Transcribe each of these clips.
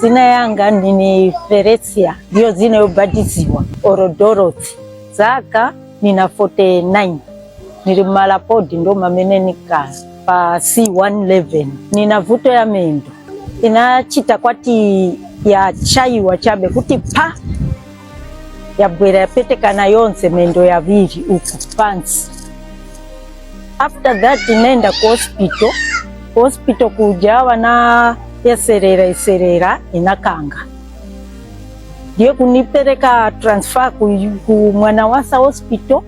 Zina yanga nini Feresia, ndio zina yobatiziwa, oro Dorothy. Zaka nina 49. Nilimala podi ndo mamene nika pa C111. Nina vuto ya mendo. Inachita kwati ya chai wachabe kuti pa ya bwera ya pete kana yonse mendo ya viri uku pants. After that nenda ku hospital kujawa na iserera inakanga. Ndiye kunipereka transfer ku mwana wasa hospital.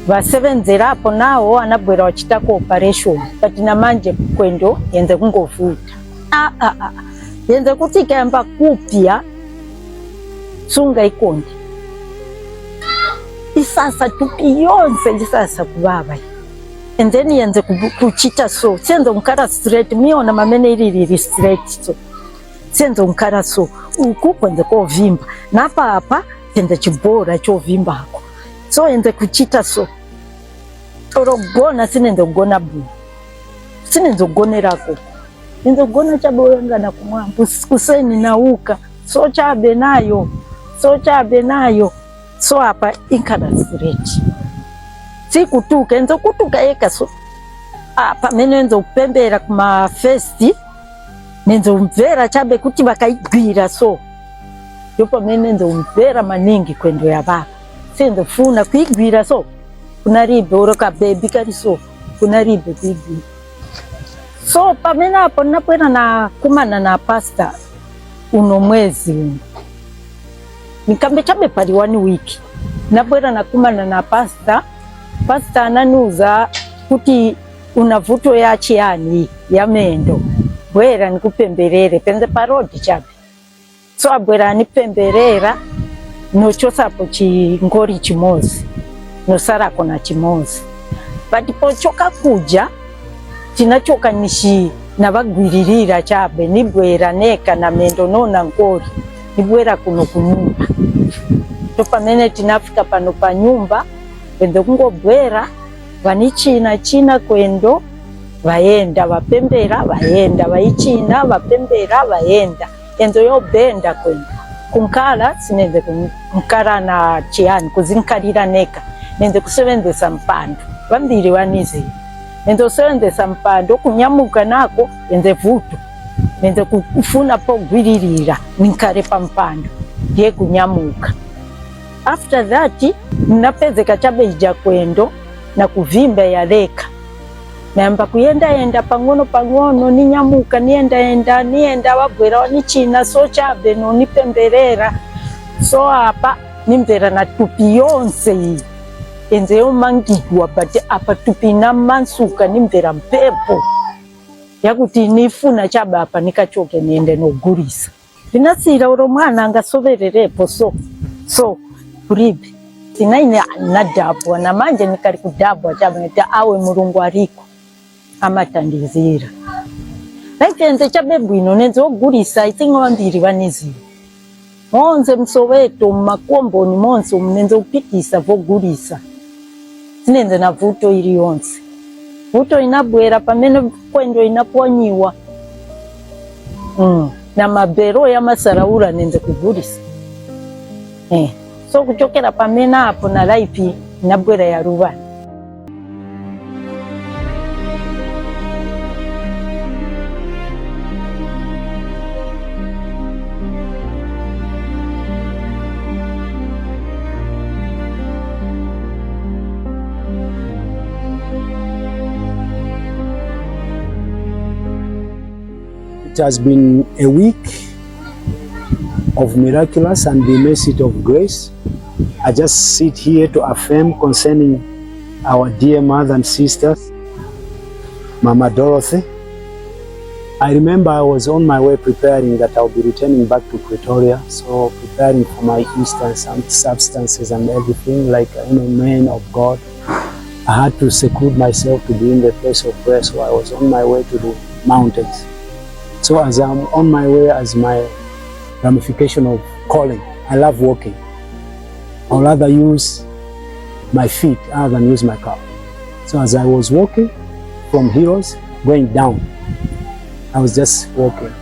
Vasevenzera apo nao anabwera wachitako operation. Kati na manje kwendo yenze kungovuta. Yenze kuti kamba kupya sunga ikondi. Isasa tupi yonse isasa kubaba. And then yenze kuchita so. Sienzo mkara straight. Miona mamene ili straight so. Sienzo mkara so. Uku kwenze ko vimba. Napa hapa yenze chibora cho vimba hako. So yenze kuchita so. Oro gona sinenze gona bu. Sinenze gonerako. Yenze gona chabo yanga na kumwambu. Kuseni na uka. So chabe nayo. So hapa inkara straight. Si kutuka, enzo kutuka eka so. Apa mene enzo upembera kuma festi. Nenzo umvera chabe kuti bakaigwira so. Yopa mene enzo umvera maningi kwendo ya baba. Si enzo funa kuigwira so. Kuna ribe uroka baby kari so. Kuna ribe kuigwira. So pa mene hapo napuena na kumana na pasta uno mwezi. Nikambe chabe pari 1 wiki. Napuena na kumana na pasta ananuza kuti unavuto ya chiani ya mendo. Bwera nikupemberere penze parodi chabe. So abwera nipemberera no chosapo chingori chimozi. No sarako na chimozi. But pochoka kuja chinachoka nishi na bagwiririra chabe nibwera neka na mendo nona ngori. Nibwera kuno kunyumba. Topa mene tinafika pano pa nyumba. Wendo kungo bwera, china kwendo, vaenda, vapembera, vaenda, vaichina, vapembera, vaenda. Endo yo benda kwendo. Kunkala, sinende kunkara na chiani, kuzinkarira neka. Nende kusevendesa mpando. Vambiri wanizi. Nende kusevendesa mpando, kunyamuka nako, ende vuto. Nende kufuna po gwiririra, ninkare pa mpando. Die kunyamuka. After that, napezeka chabe ija kwendo na kuvimba ya leka. Naamba kuyenda pangono ninyamuka nienda wabwera wanichina so chabe no nipemberera. So hapa nimvera na tupi yonse hii. Enze umangigwa bate apa tupi na mansuka nimvera mpepo. Yakuti nifuna chabe hapa nikachoke niende no gurisa. Vinasira uro mwana angasovererepo so kuribi. Sinaine nadabwa na manje nikari kudabwa chabe ngeta awe murungu ariko amatandizira. Naitenze chabe bwino nenze ogurisa itingo wambiri wanizi. Monze msoweto makomboni monze nenze upitisa vogurisa. Sinenze na vuto ili yonse. Vuto inabwera pamene kwendo inaponyiwa. Na mabero ya masaraura nenze kugurisa. So kuchokera pamena hapo na life inabwera ya rubani. It has been a week of miraculous and the mercy of grace. I just sit here to affirm concerning our dear mother and sisters, Mama Dorothy. I remember I was on my way preparing that I'll be returning back to Pretoria, so preparing for my Eastern substances and everything like any man of God. I had to seclude myself to be in the place of prayer, so I was on my way to the mountains. So as I'm on my way as my ramification of calling, I love walking. I'll rather use my feet rather than use my car. So as I was walking from Heroes going down, I was just walking.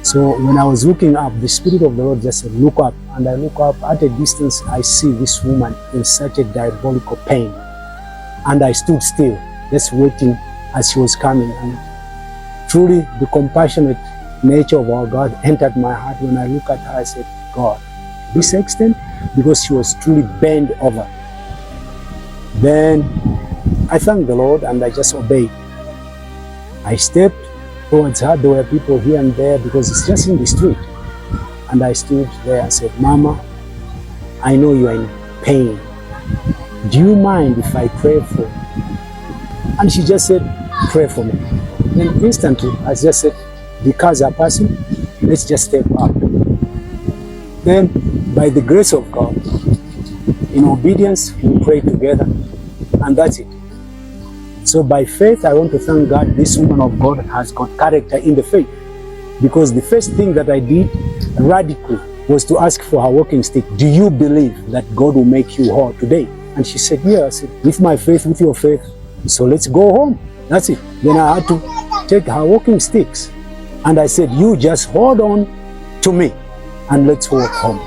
So when I was looking up, the Spirit of the Lord just said, look up. And I look up, at a distance, I see this woman in such a diabolical pain. And I stood still, just waiting as she was coming. And truly, the compassionate nature of our God entered my heart. When I look at her, I said, God, to this extent, because she was truly bent over. Then I thanked the Lord and I just obeyed. I stepped towards her. There were people here and there because it's just in the street. And I stood there and said, Mama, I know you are in pain. Do you mind if I pray for you? And she just said, pray for me. Then instantly, I just said, the cars are passing, let's just step up. Then, by the grace of God, in obedience, we pray together, and that's it. So by faith, I want to thank God, this woman of God has got character in the faith. Because the first thing that I did radically was to ask for her walking stick. Do you believe that God will make you whole today? And she said, yeah. I said, with my faith, with your faith, so let's go home. That's it. Then I had to take her walking sticks. And I said, you just hold on to me and let's walk home.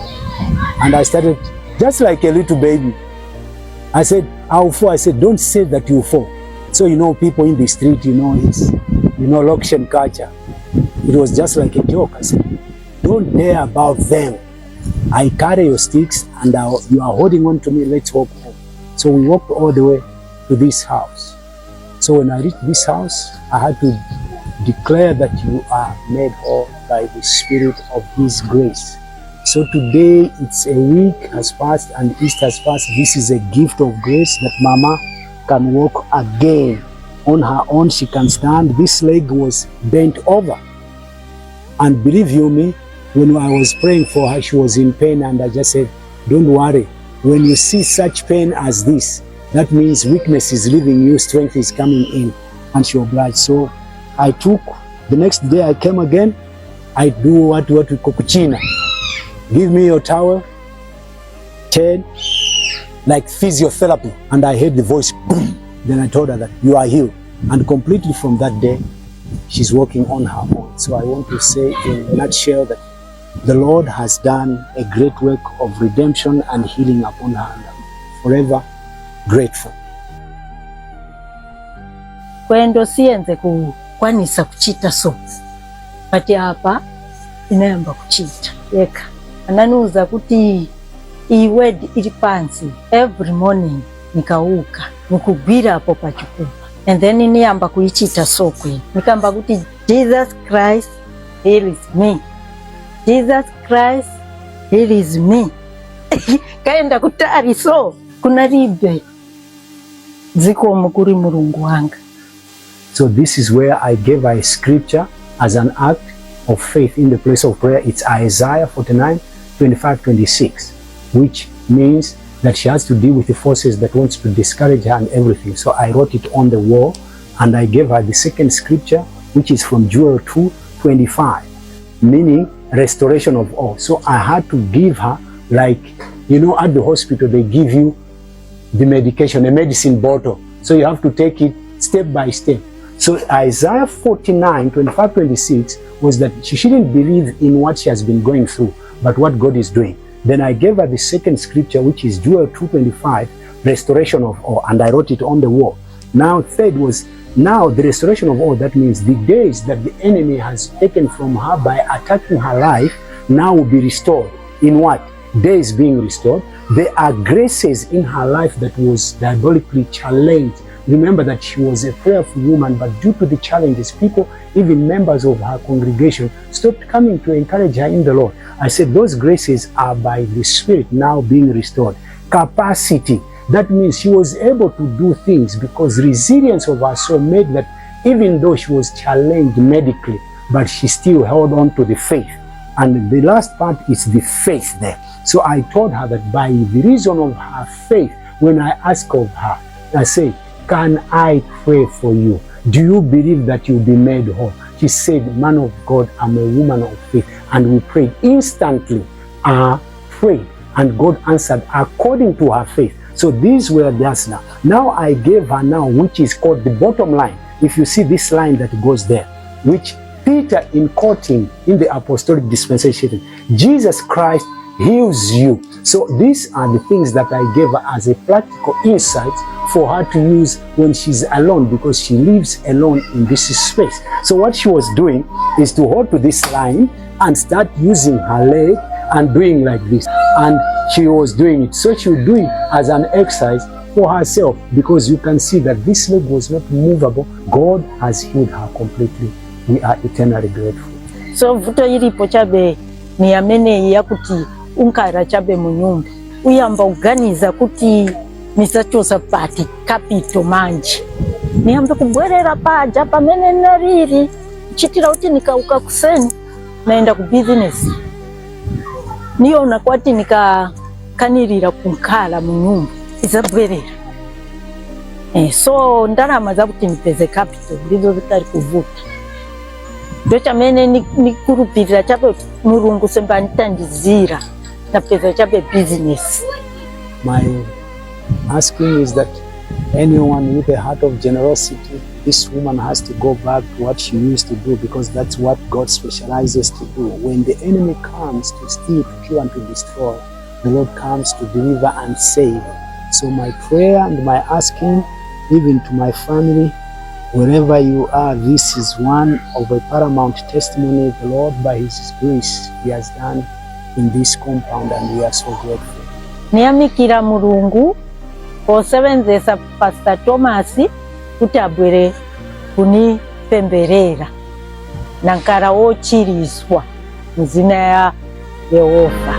And I started just like a little baby. I said, I'll fall. I said, don't say that you fall. So, people in the street, it's, Lokshan culture. It was just like a joke. I said, don't dare about them. I carry your sticks and you are holding on to me. Let's walk home. So we walked all the way to this house. So when I reached this house, I had to declare that you are made whole by the Spirit of His grace. So today, it's a week has passed and Easter has passed. This is a gift of grace that Mama can walk again on her own. She can stand. This leg was bent over. And believe you me, when I was praying for her, she was in pain, and I just said, don't worry. When you see such pain as this, that means weakness is leaving you, strength is coming in, and she obliged. So I took, the next day I came again, I do what we call kuchina. Give me your towel, turn, like physiotherapy. And I heard the voice, boom. Then I told her that you are healed. And completely from that day, she's walking on her own. So I want to say in a nutshell that the Lord has done a great work of redemption and healing upon her, and I'm forever grateful. Kwendo sienze kukwanisa kuchita so kati hapa inayamba kuchita yeka ananuza kuti iyi word ili pansi every morning nikauka nikugwira hapo pachikupa and then niyamba kuichita so kwe nikamba kuti Jesus Christ heals me, Jesus Christ heals me. Kaenda kutari so kuna ribe ziko mukuri Mulungu wanga. So this is where I gave her a scripture as an act of faith in the place of prayer. It's Isaiah 49:25-26, which means that she has to deal with the forces that wants to discourage her and everything. So I wrote it on the wall, and I gave her the second scripture, which is from Joel 2:25, meaning restoration of all. So I had to give her, like, at the hospital, they give you the medication, a medicine bottle. So you have to take it step by step. So Isaiah 49:25-26 was that she shouldn't believe in what she has been going through, but what God is doing. Then I gave her the second scripture, which is Joel 2:25, restoration of all, and I wrote it on the wall. Now third was, now the restoration of all, that means the days that the enemy has taken from her by attacking her life now will be restored. In what? Days being restored. There are graces in her life that was diabolically challenged. Remember that she was a prayerful woman, but due to the challenges, people, even members of her congregation, stopped coming to encourage her in the Lord. I said those graces are by the Spirit now being restored. Capacity, that means she was able to do things because resilience of her soul made that even though she was challenged medically, but she still held on to the faith. And the last part is the faith there. So I told her that by the reason of her faith, when I asked of her, I say, can I pray for you? Do you believe that you'll be made whole? She said, man of God, I'm a woman of faith. And we prayed instantly. I prayed and God answered according to her faith. So these were theirs now. Now I gave her now, which is called the bottom line. If you see this line that goes there, which Peter in quoting in the apostolic dispensation, Jesus Christ heals you. So these are the things that I gave her as a practical insight for her to use when she's alone, because she lives alone in this space. So what she was doing is to hold to this line and start using her leg and doing like this. And she was doing it. So she would do it as an exercise for herself, because you can see that this leg was not movable. God has healed her completely. We are eternally grateful. So vuto ilipo chabe ni amene ya kuti unkara chabe munyumba. Uyamba uganiza kuti misachosa pati kapito manji. Niyamba kubwerera paja pamene nariri. Chitira uti nikauka kuseni naenda ku business. Niona kwati kanirira kunkala munyumba. Izabwerera. So ndarama zakuti nipeze capital ndizo zitari kuvuta. Ndocha mene nikurupirira chabe Mulungu semba nitandizira napeza chabe business. My asking is that anyone with a heart of generosity, this woman has to go back to what she used to do, because that's what God specializes to do. When the enemy comes to steal, to kill, and to destroy, the Lord comes to deliver and save. So my prayer and my asking, even to my family, wherever you are, this is one of a paramount testimony the Lord, by His grace, He has done in this compound, and we are so grateful. Niyamikira Mulungu osebenzesa Pastor Thomas kuti abwere kunipemberera nankara wochirizwa muzina ya Yehova.